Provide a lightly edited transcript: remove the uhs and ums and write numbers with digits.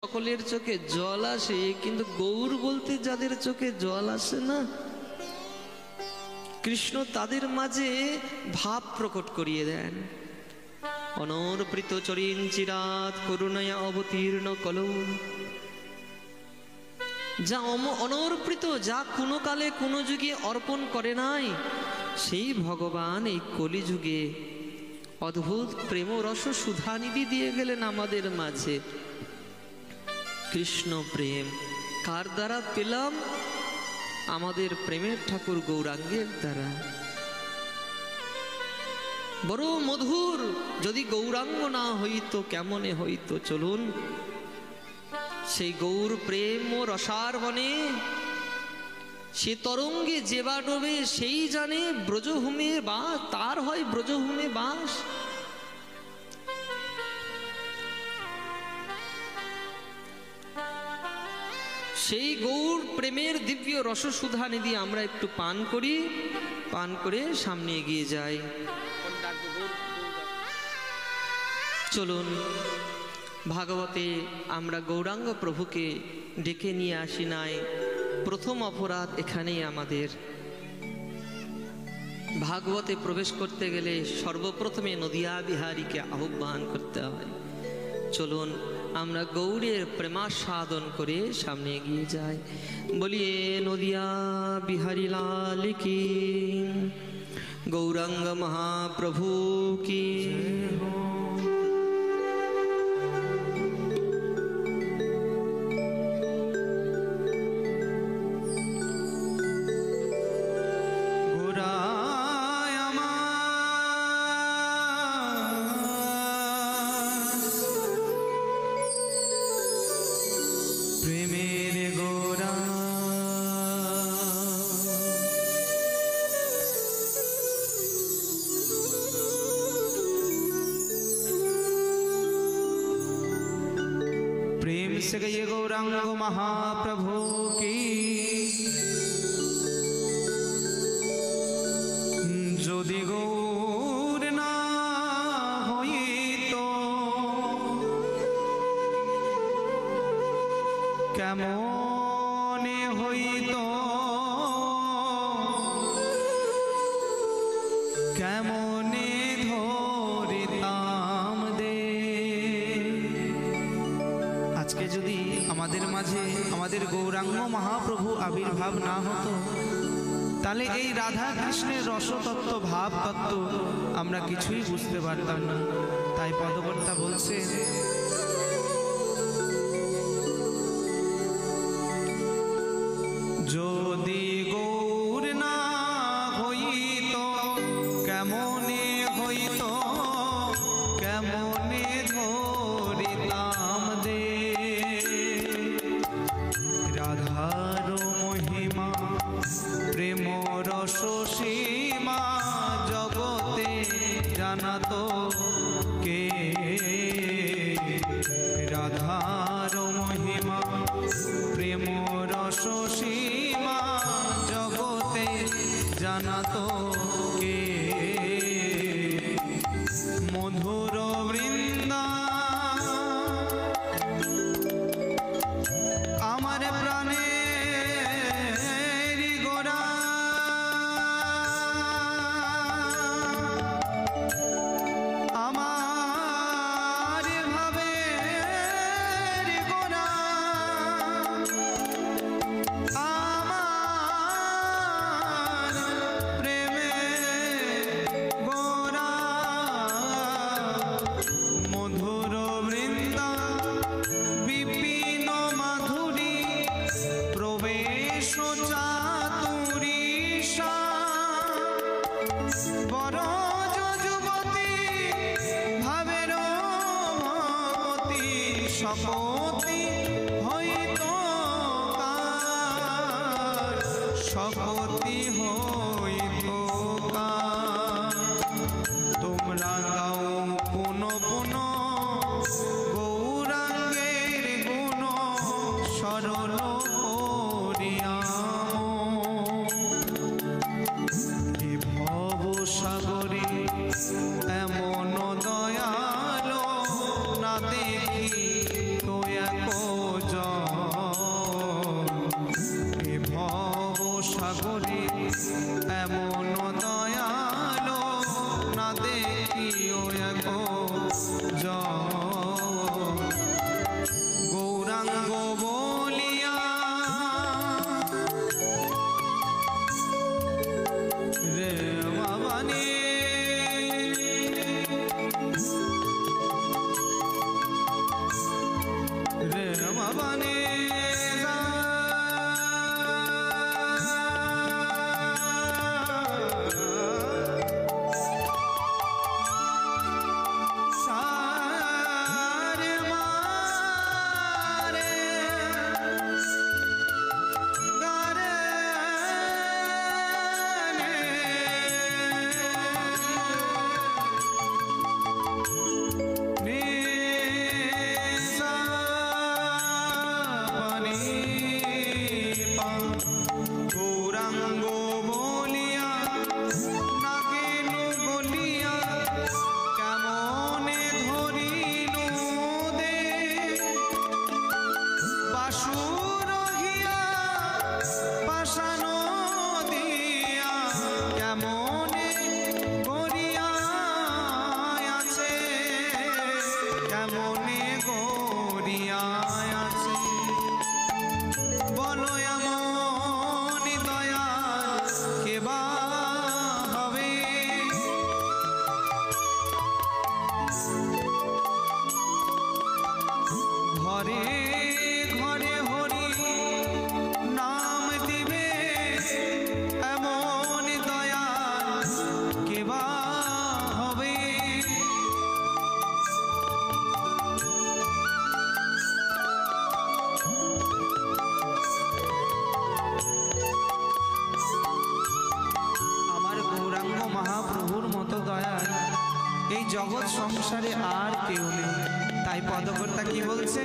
সকলের চোখে জল আসে, কিন্তু গৌর বলতে যাদের চোখে জল আসে না, কৃষ্ণ তাদের মাঝে ভাব প্রকট করিয়ে দেন। অনর্পিত চরিন চিরাত করুণায়া অবতীর্ণ কলৌ, যা অনর্পিত, যা কোনো কালে কোনো যুগে অর্পণ করে নাই, সেই ভগবান এই কলিযুগে অদ্ভুত প্রেম রস সুধানিধি দিয়ে গেলেন আমাদের মাঝে। কৃষ্ণ প্রেম কার দ্বারা পেলাম? আমাদের প্রেমের ঠাকুর গৌরাঙ্গের দ্বারা। বড় মধুর। যদি গৌরাঙ্গ না হইতো কেমনে হইতো? চলুন সেই গৌর প্রেম ও রসার বনে, সে তরঙ্গে যেবা ডোবে সেই জানে ব্রজভূমে বাস, তার হয় ব্রজভূমে বাস। সেই গৌর প্রেমের দিব্য রসসুধা নিধি আমরা একটু পান করি, পান করে সামনে এগিয়ে যাই। চলুন ভাগবতে আমরা গৌরাঙ্গ প্রভুকে ডেকে নিয়ে আসি নাই, প্রথম অপরাধ এখানেই আমাদের। ভাগবতে প্রবেশ করতে গেলে সর্বপ্রথমে নদিয়া বিহারীকে আহ্বান করতে হয়। চলুন আমরা গৌরের প্রেমাস্বাদন করে সামনে এগিয়ে যাই। বলিয়ে নদিয়া বিহারী লাল কি, গৌরাঙ্গ মহাপ্রভু কি। गए गौरांग महाप्रभु की। যদি গৌর না হইতো কেমনে হইতো, কেমনে ধরিতাম দে। আজকে যদি আমাদের মাঝে আমাদের গৌরাঙ্গ মহাপ্রভু আবির্ভাব না হতো, তাহলে এই রাধা কৃষ্ণের রসতত্ত্ব ভাব তত্ত্ব আমরা কিছুই বুঝতে পারতাম না। তাই পদকর্তা বলছে, যদি গৌর না হইতো কেমনে হইতো, কেমনে ধরিতাম দে। রাধার মহিমা প্রেম রস সীমা জগতে জানাতো কে। রাধার মহিমা প্রেম রস সীমা জগতে জানাতো কে। মধুর বৃন্দা আমার প্রাণে শপতি হইতো কার, শপতি হইতো কার। তোমরা গাও পুন পুন গৌরাঙ্গের গুণ সরল করিয়া। এ ভব সাগরে এমন দয়ালো না দেখি তো জগৎ সংসারে আর কেউ নেই। তাই পদকর্তা কি বলছে?